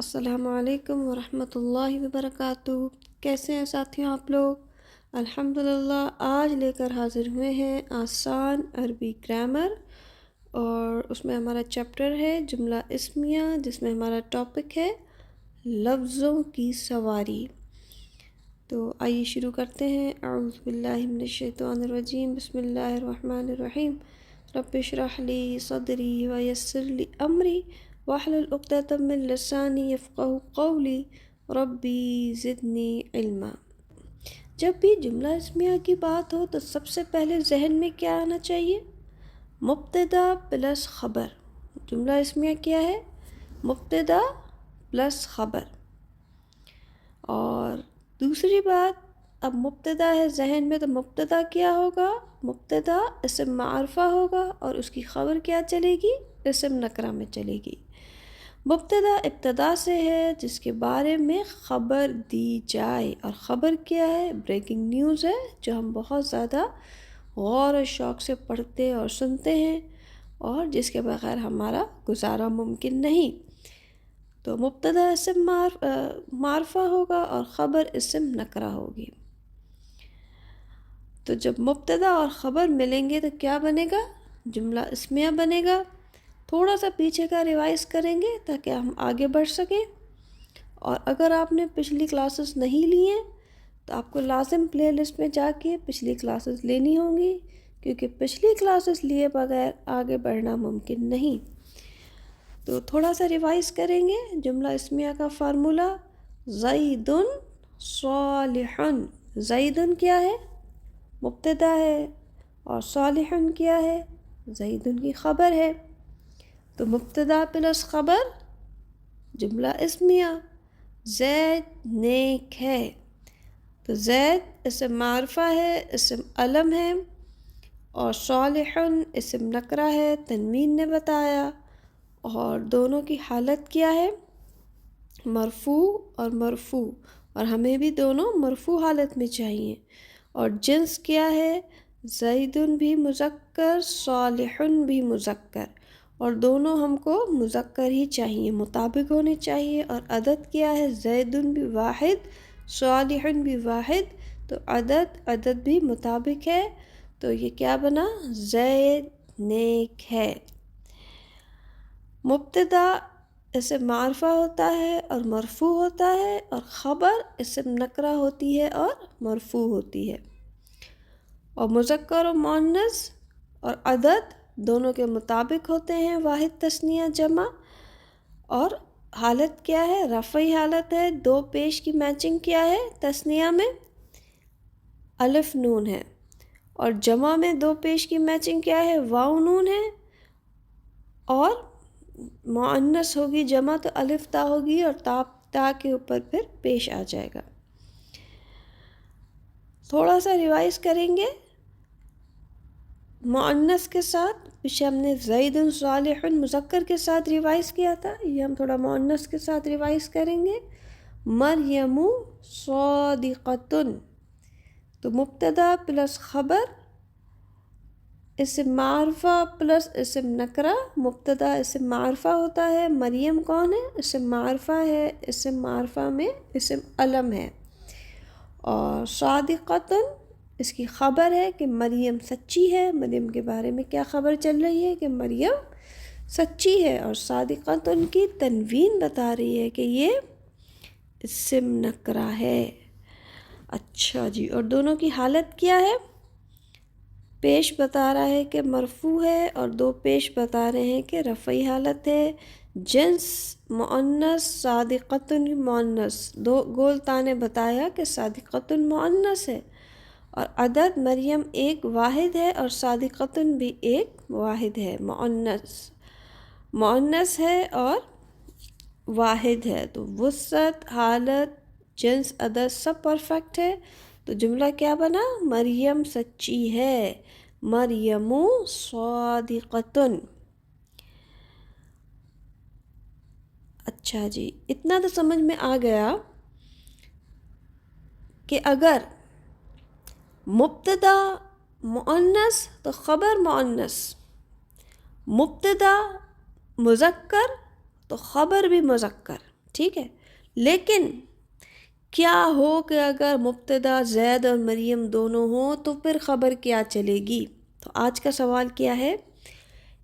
السلام علیکم ورحمۃ اللہ وبرکاتہ۔ کیسے ہیں ساتھیوں آپ لوگ؟ الحمدللہ آج لے کر حاضر ہوئے ہیں آسان عربی گرامر، اور اس میں ہمارا چیپٹر ہے جملہ اسمیہ، جس میں ہمارا ٹاپک ہے لفظوں کی سواری۔ تو آئیے شروع کرتے ہیں۔ اعوذ باللہ من الشیطان الرجیم، بسم اللہ الرحمن الرحیم۔ رب اشرح لی صدری ویسر لی امری واحلل عقدۃ من لسانی یفقہوا قولی ربی زدنی علما۔ جب بھی جملہ اسمیہ کی بات ہو تو سب سے پہلے ذہن میں کیا آنا چاہیے؟ مبتدا پلس خبر۔ جملہ اسمیہ کیا ہے؟ مبتدا پلس خبر۔ اور دوسری بات، اب مبتدا ہے ذہن میں تو مبتدا کیا ہوگا؟ مبتدا اسم معرفہ ہوگا، اور اس کی خبر کیا چلے گی؟ اسم نکرہ میں چلے گی۔ مبتدا ابتدا سے ہے جس کے بارے میں خبر دی جائے، اور خبر کیا ہے؟ بریکنگ نیوز ہے، جو ہم بہت زیادہ غور و شوق سے پڑھتے اور سنتے ہیں، اور جس کے بغیر ہمارا گزارا ممکن نہیں۔ تو مبتدا اسم معرفہ ہوگا اور خبر اسم نکرہ ہوگی۔ تو جب مبتدا اور خبر ملیں گے تو کیا بنے گا؟ جملہ اسمیہ بنے گا۔ تھوڑا سا پیچھے کا ریوائز کریں گے تاکہ ہم آگے بڑھ سکیں، اور اگر آپ نے پچھلی کلاسز نہیں لی ہیں تو آپ کو لازم پلے لسٹ میں جا کے پچھلی کلاسز لینی ہوں گی، کیونکہ پچھلی کلاسز لیے بغیر آگے بڑھنا ممکن نہیں۔ تو تھوڑا سا ریوائز کریں گے۔ جملہ اسمیہ کا فارمولہ زید صالح۔ زید کیا ہے؟ مبتدا ہے، اور صالح کیا ہے؟ زید کی خبر ہے۔ تو مبتدا پلس خبر جملہ اسمیہ۔ زید نیک ہے، تو زید اسم معرفہ ہے، اسم علم ہے، اور صالح اسم نکرہ ہے، تنوین نے بتایا، اور دونوں کی حالت کیا ہے؟ مرفوع اور مرفوع، اور ہمیں بھی دونوں مرفوع حالت میں چاہیے۔ اور جنس کیا ہے؟ زید بھی مذکر، صالح بھی مذکر، اور دونوں ہم کو مذکر ہی چاہیے، مطابق ہونے چاہیے۔ اور عدد کیا ہے؟ زید بھی واحد، صالح بھی واحد، تو عدد بھی مطابق ہے۔ تو یہ کیا بنا؟ زید نیک ہے۔ مبتدا اسم معرفہ ہوتا ہے اور مرفوع ہوتا ہے، اور خبر اسم نکرہ ہوتی ہے اور مرفوع ہوتی ہے، اور مذکر و مؤنث اور عدد دونوں کے مطابق ہوتے ہیں، واحد تثنیہ جمع۔ اور حالت کیا ہے؟ رفعی حالت ہے۔ دو پیش کی میچنگ کیا ہے تثنیہ میں؟ الف نون ہے، اور جمع میں دو پیش کی میچنگ کیا ہے؟ واو نون ہے، اور مؤنث ہوگی جمع تو الف تا ہوگی، اور تا کے اوپر پھر پیش آ جائے گا۔ تھوڑا سا ریوائز کریں گے مؤنث کے ساتھ۔ پیچھے ہم نے زید صالح مذکر کے ساتھ ریوائز کیا تھا، یہ ہم تھوڑا مؤنث کے ساتھ ریوائز کریں گے۔ مریم صادقۃ، تو مبتدا پلس خبر اسم معرفہ پلس اسم نکرہ۔ مبتدا اسم معرفہ ہوتا ہے، مریم کون ہے؟ اسم معرفہ ہے، اسم معرفہ میں اسم علم ہے، اور صادقۃ اس کی خبر ہے کہ مریم سچی ہے۔ مریم کے بارے میں کیا خبر چل رہی ہے؟ کہ مریم سچی ہے، اور صادقۃ ان کی تنوین بتا رہی ہے کہ یہ اسم نکرہ ہے۔ اچھا جی، اور دونوں کی حالت کیا ہے؟ پیش بتا رہا ہے کہ مرفوع ہے، اور دو پیش بتا رہے ہیں کہ رفعی حالت ہے۔ جنس مؤنث، صادقۃ مؤنث، دو گول تانے بتایا کہ صادقۃ مؤنث ہے، اور عدد مریم ایک واحد ہے، اور صادقۃ بھی ایک واحد ہے، مؤنث ہے اور واحد ہے۔ تو وسعت، حالت، جنس، عدد سب پرفیکٹ ہے۔ تو جملہ کیا بنا؟ مریم سچی ہے، مریم صادقۃ۔ اچھا جی، اتنا تو سمجھ میں آ گیا کہ اگر مبتدا مؤنث تو خبر مؤنث، مبتدا مذکر تو خبر بھی مذکر، ٹھیک ہے، لیکن کیا ہو کہ اگر مبتدا زید اور مریم دونوں ہوں تو پھر خبر کیا چلے گی؟ تو آج کا سوال کیا ہے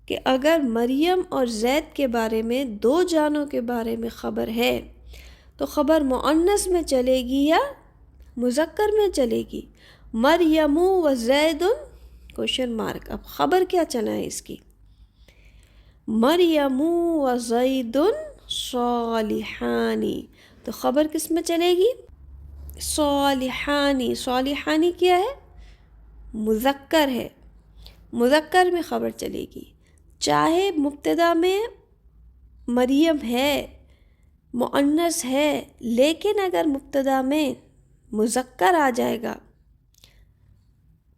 کہ اگر مریم اور زید کے بارے میں دو جانوں کے بارے میں خبر ہے تو خبر مؤنث میں چلے گی یا مذکر میں چلے گی؟ مریم و زید کوشچن مارک، اب خبر کیا چلائیں اس کی؟ مریم و زید صالحانی، تو خبر کس میں چلے گی؟ صالحانی، صالحانی کیا ہے؟ مذکر ہے، مذکر میں خبر چلے گی، چاہے مبتدا میں مریم ہے، مؤنث ہے، لیکن اگر مبتدا میں مذکر آ جائے گا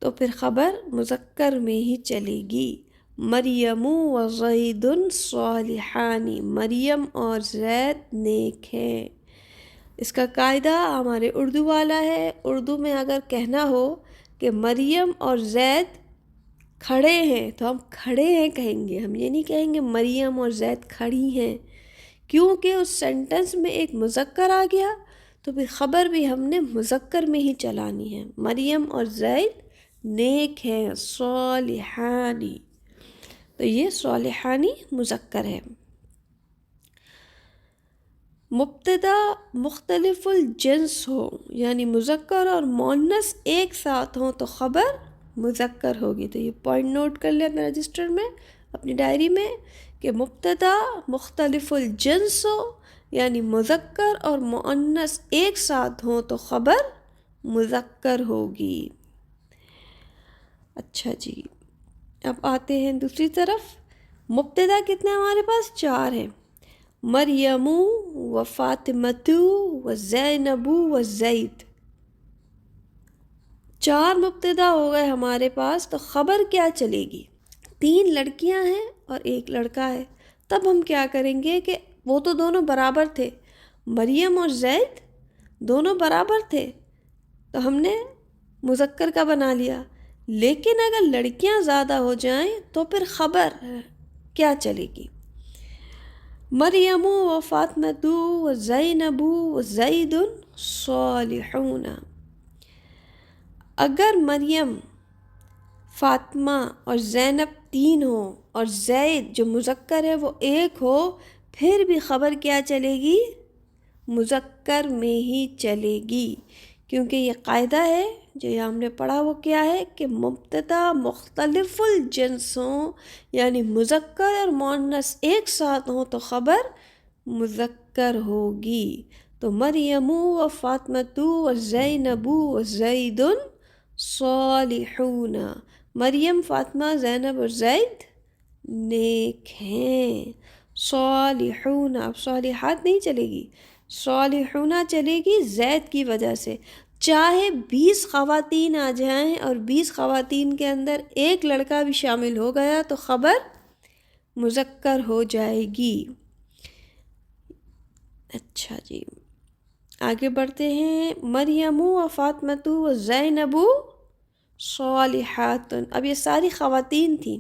تو پھر خبر مذکر میں ہی چلے گی۔ مریم و زید صالحانی، مریم اور زید نیک ہیں۔ اس کا قاعدہ ہمارے اردو والا ہے، اردو میں اگر کہنا ہو کہ مریم اور زید کھڑے ہیں تو ہم کھڑے ہیں کہیں گے، ہم یہ نہیں کہیں گے مریم اور زید کھڑی ہیں، کیونکہ اس سینٹنس میں ایک مذکر آ گیا تو پھر خبر بھی ہم نے مذکر میں ہی چلانی ہے۔ مریم اور زید نیک ہیں، صالحانی، تو یہ صالحانی مذکر ہے۔ مبتدا مختلف الجنس ہو یعنی مذکر اور مؤنث ایک ساتھ ہوں تو خبر مذکر ہوگی۔ تو یہ پوائنٹ نوٹ کر لیں اپنے رجسٹر میں، اپنی ڈائری میں، کہ مبتدا مختلف الجنس ہو یعنی مذکر اور مؤنث ایک ساتھ ہوں تو خبر مذکر ہوگی۔ اچھا جی، اب آتے ہیں دوسری طرف۔ مبتدا کتنے ہمارے پاس؟ 4 ہیں، مریم و فاطمۃ و زینب و زید، 4 مبتدا ہو گئے ہمارے پاس، تو خبر کیا چلے گی؟ 3 لڑکیاں ہیں اور 1 لڑکا ہے، تب ہم کیا کریں گے کہ وہ تو دونوں برابر تھے، مریم اور زید دونوں برابر تھے تو ہم نے مذکر کا بنا لیا، لیکن اگر لڑکیاں زیادہ ہو جائیں تو پھر خبر کیا چلے گی؟ مریم و فاطمۃ و زینب و زید صالحون، اگر مریم، فاطمہ اور زینب 3 ہو اور زید جو مذکر ہے وہ 1 ہو، پھر بھی خبر کیا چلے گی؟ مذکر میں ہی چلے گی، کیونکہ یہ قاعدہ ہے جو یہ ہم نے پڑھا وہ کیا ہے کہ مبتدا مختلف الجنس ہوں یعنی مذکر اور مؤنث ایک ساتھ ہوں تو خبر مذکر ہوگی۔ تو مریم و فاطمۃ و زینب و زید صالحون، مریم، فاطمہ، زینب اور زید نیک ہیں۔ صالحون، اب صالحات نہیں چلے گی، صالحون چلے گی زید کی وجہ سے، چاہے 20 خواتین آ جائیں اور 20 خواتین کے اندر 1 لڑکا بھی شامل ہو گیا تو خبر مذکر ہو جائے گی۔ اچھا جی، آگے بڑھتے ہیں۔ مریم و فاطمۃ و زینب صالحات، اب یہ ساری خواتین تھیں،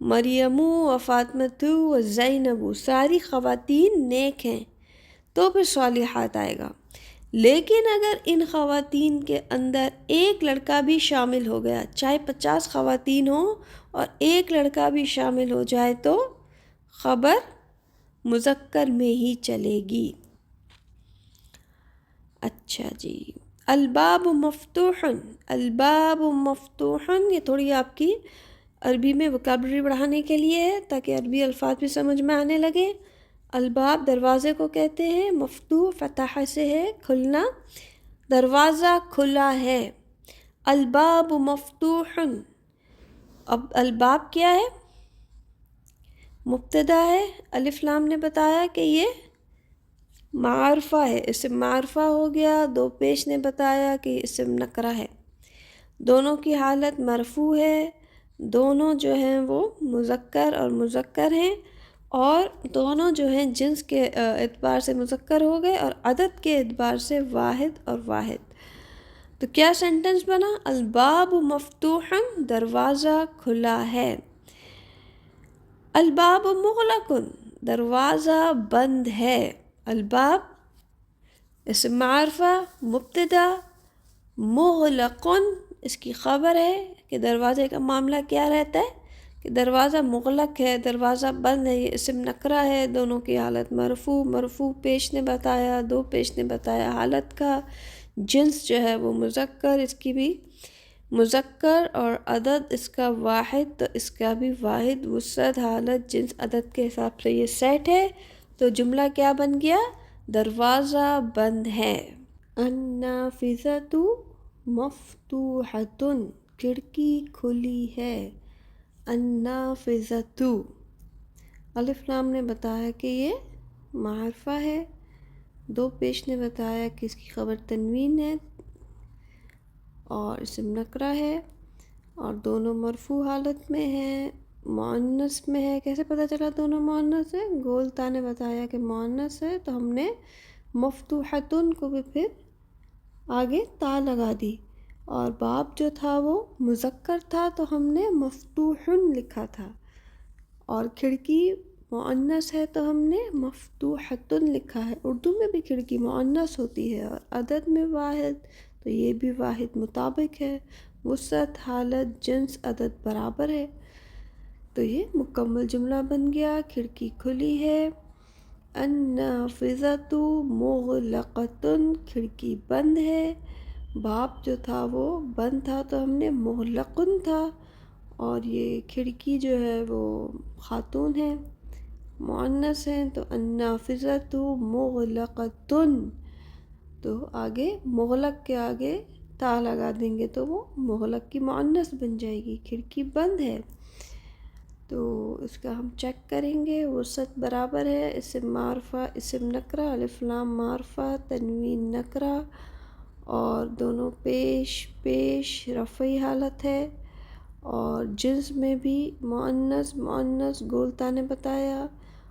مریم و فاطمۃ و زینب ساری خواتین نیک ہیں تو پھر صالحات آئے گا، لیکن اگر ان خواتین کے اندر 1 لڑکا بھی شامل ہو گیا، چاہے 50 خواتین ہوں اور 1 لڑکا بھی شامل ہو جائے تو خبر مذکر میں ہی چلے گی۔ اچھا جی، الباب مفتوح، الباب مفتوح، یہ تھوڑی آپ کی عربی میں وکیبلری بڑھانے کے لیے ہے تاکہ عربی الفاظ بھی سمجھ میں آنے لگے۔ الباب دروازے کو کہتے ہیں، مفتوح فتح سے ہے کھلنا، دروازہ کھلا ہے۔ الباب مفتوح، اب الباب کیا ہے؟ مبتدا ہے، الف لام نے بتایا کہ یہ معرفہ ہے، اسم معرفہ ہو گیا، 2 پیش نے بتایا کہ اسم نکرہ ہے، دونوں کی حالت مرفوع ہے، دونوں جو ہیں وہ مذکر اور مذکر ہیں، اور دونوں جو ہیں جنس کے اعتبار سے مذکر ہو گئے اور عدد کے اعتبار سے واحد اور واحد۔ تو کیا سینٹنس بنا؟ الباب مفتوح، دروازہ کھلا ہے۔ الباب مغلق، دروازہ بند ہے۔ الباب اسم معرفہ مبتدا، مغلقن اس کی خبر ہے کہ دروازے کا معاملہ کیا رہتا ہے کہ دروازہ مغلق ہے، دروازہ بند ہے، یہ اسم نکرہ ہے، دونوں کی حالت مرفوع، مرفوع پیش نے بتایا، دو پیش نے بتایا حالت کا، جنس جو ہے وہ مذکر، اس کی بھی مذکر، اور عدد اس کا واحد تو اس کا بھی واحد، وسعت حالت جنس عدد کے حساب سے یہ سیٹ ہے، تو جملہ کیا بن گیا؟ دروازہ بند ہے۔ النافذۃ مفتوحۃ کھڑکی کھلی ہے۔ النافذۃ الف لام نے بتایا کہ یہ معرفہ ہے، دو پیش نے بتایا کہ اس کی خبر تنوین ہے اور اسم نکرہ ہے، اور دونوں مرفوع حالت میں ہیں، مؤنث میں ہے۔ کیسے پتہ چلا دونوں مؤنث ہے؟ گولتا نے بتایا کہ مؤنث ہے، تو ہم نے مفتوحتن کو بھی پھر آگے تا لگا دی، اور باب جو تھا وہ مذکر تھا تو ہم نے مفتوحن لکھا تھا، اور کھڑکی مؤنث ہے تو ہم نے مفتوحتن لکھا ہے۔ اردو میں بھی کھڑکی مؤنث ہوتی ہے، اور عدد میں واحد تو یہ بھی واحد مطابق ہے، وسعت حالت جنس عدد برابر ہے، تو یہ مکمل جملہ بن گیا۔ کھڑکی کھلی ہے، النافذۃ مغلقۃ کھڑکی بند ہے، باب جو تھا وہ بند تھا تو ہم نے مغلقن تھا، اور یہ کھڑکی جو ہے وہ خاتون ہے، مؤنث ہیں، تو النافذۃ مغلقۃ، تو آگے مغلق کے آگے تا لگا دیں گے تو وہ مغلق کی مؤنث بن جائے گی، کھڑکی بند ہے۔ تو اس کا ہم چیک کریں گے، وسعت برابر ہے، اسم معرفہ اسم نکرہ، الف لام معرفہ تنوین نکرہ، اور دونوں پیش رفعی حالت ہے، اور جنس میں بھی مؤنث گولتا نے بتایا،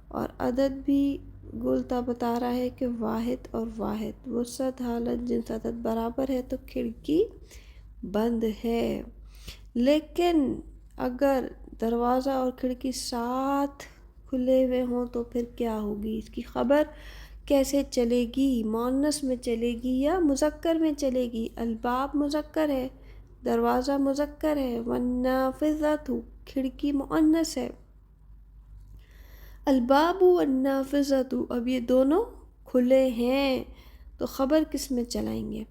اور عدد بھی گولتا بتا رہا ہے کہ واحد اور واحد، وسعت حالت جنس عدد برابر ہے، تو کھڑکی بند ہے۔ لیکن اگر دروازہ اور کھڑکی ساتھ کھلے ہوئے ہوں تو پھر کیا ہوگی؟ اس کی خبر کیسے چلے گی؟ مؤنث میں چلے گی یا مذکر میں چلے گی؟ الباب مذکر ہے، دروازہ مذکر ہے، والنافذۃ کھڑکی مؤنث ہے، الباب والنافذۃ اب یہ دونوں کھلے ہیں، تو خبر کس میں چلائیں گے؟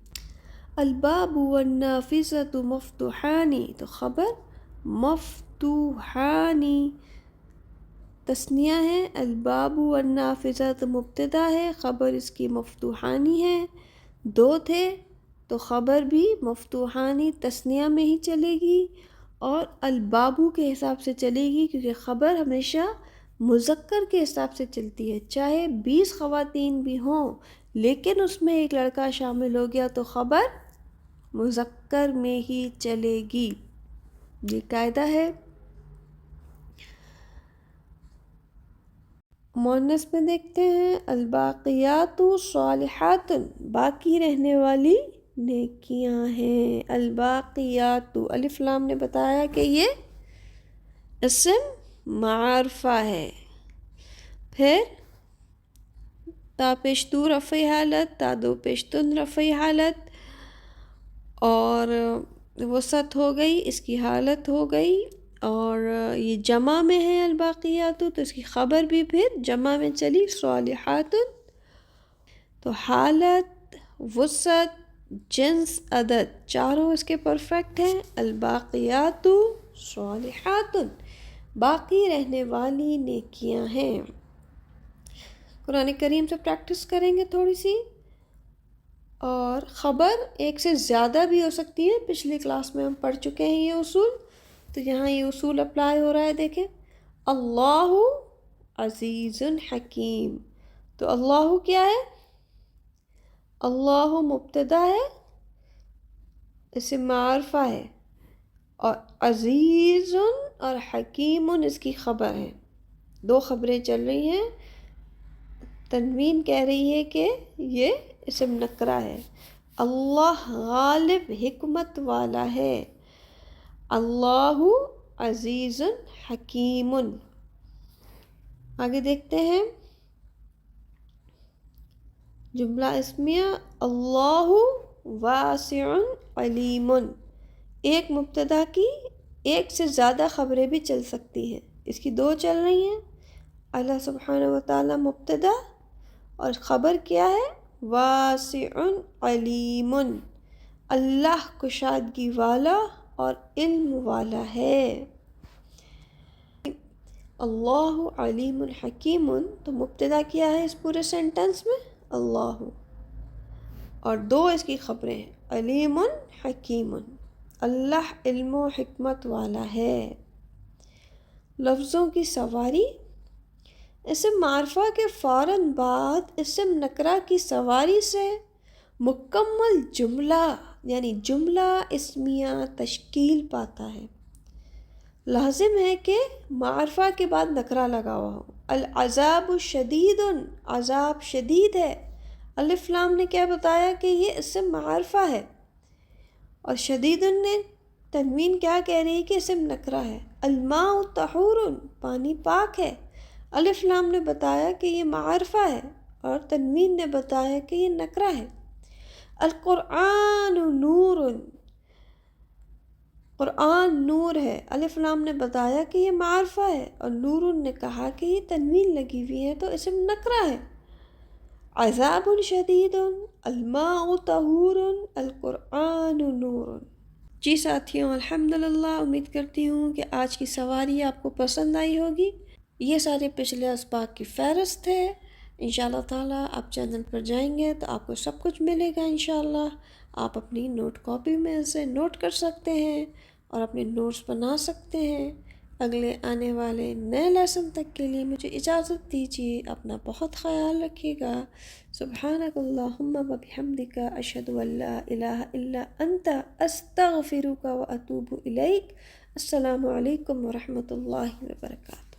الباب والنافذۃ مفتوحان، تو خبر مفتوحان تثنیہ ہے، الباب والنافذۃ مبتدا ہے، خبر اس کی مفتوحانی ہے، دو تھے تو خبر بھی مفتوحانی تثنیہ میں ہی چلے گی، اور البابو کے حساب سے چلے گی، کیونکہ خبر ہمیشہ مذکر کے حساب سے چلتی ہے، چاہے 20 خواتین بھی ہوں لیکن اس میں ایک لڑکا شامل ہو گیا تو خبر مذکر میں ہی چلے گی، یہ قاعدہ ہے۔ مؤنث میں دیکھتے ہیں، الباقیات صالحات باقی رہنے والی نیکیاں ہیں، الباقیات الف لام نے بتایا کہ یہ اسم معرفہ ہے، پھر تا پیش تو رفعی حالت، تا دو پیش تن رفعی حالت، اور وسعت ہو گئی، اس کی حالت ہو گئی، اور یہ جمع میں ہے الباقیات تو اس کی خبر بھی پھر جمع میں چلی صالحات، تو حالت وسعت جنس عدد چاروں اس کے پرفیکٹ ہیں، الباقیات صالحات باقی رہنے والی نیکیاں ہیں۔ قرآن کریم سے پریکٹس کریں گے تھوڑی سی، اور خبر ایک سے زیادہ بھی ہو سکتی ہے، پچھلی کلاس میں ہم پڑھ چکے ہیں یہ اصول، تو یہاں یہ اصول اپلائی ہو رہا ہے۔ دیکھیں، اللہ عزیز حکیم، تو اللہ کیا ہے؟ اللہ مبتدا ہے، اسم معرفہ ہے، اور عزیز اور حکیم اس کی خبر ہے، دو خبریں چل رہی ہیں، تنوین کہہ رہی ہے کہ یہ اسم نکرہ ہے، اللہ غالب حکمت والا ہے، اللہ عزیز حکیم۔ آگے دیکھتے ہیں، جملہ اسمیہ اللہ واسع علیم، ایک مبتدا کی ایک سے زیادہ خبریں بھی چل سکتی ہیں، اس کی دو چل رہی ہیں، اللہ سبحانہ وتعالی مبتدا اور خبر کیا ہے واسع علیم، اللہ کشادگی والا اور علم والا ہے۔ اللہ علیم الحکیم، تو مبتدا کیا ہے اس پورے سینٹنس میں اللہ، اور دو اس کی خبریں ہیں علیم حکیم، اللہ علم و حکمت والا ہے۔ لفظوں کی سواری، اسم معرفہ کے فوراً بعد اسم نکرہ کی سواری سے مکمل جملہ یعنی جملہ اسمیہ تشکیل پاتا ہے۔ لازم ہے کہ معرفہ کے بعد نکرہ لگا ہوا ہو۔ العذاب شدید، عذاب شدید ہے، الف لام نے کیا بتایا کہ یہ اسم معرفہ ہے، اور شدید نے تنوین کیا کہہ رہی ہے کہ اسم نکرہ ہے۔ الماء طہور، پانی پاک ہے، الف لام نے بتایا کہ یہ معرفہ ہے اور تنوین نے بتایا کہ یہ نکرہ ہے۔ القرآن نور، قرآن نور ہے، الف لام نے بتایا کہ یہ معرفہ ہے اور نور نے کہا کہ یہ تنوین لگی ہوئی ہے تو اسم نکرہ ہے۔ عذاب شدید، الماء طہور، القرآن نور۔ جی ساتھیوں، الحمدللہ، امید کرتی ہوں کہ آج کی سواری آپ کو پسند آئی ہوگی۔ یہ سارے پچھلے اسباق کی فہرست ہے۔ انشاءاللہ تعالیٰ آپ چینل پر جائیں گے تو آپ کو سب کچھ ملے گا انشاءاللہ۔ آپ اپنی نوٹ کاپی میں اسے نوٹ کر سکتے ہیں اور اپنے نوٹس بنا سکتے ہیں۔ اگلے آنے والے نئے لیسن تک کے لیے مجھے اجازت دیجیے، اپنا بہت خیال رکھیے گا۔ سبحانک اللہم و بحمدک، اشہد ان لا الہ الا انت، استغفرک و اتوب الیک۔ السلام علیکم ورحمۃ اللہ وبرکاتہ۔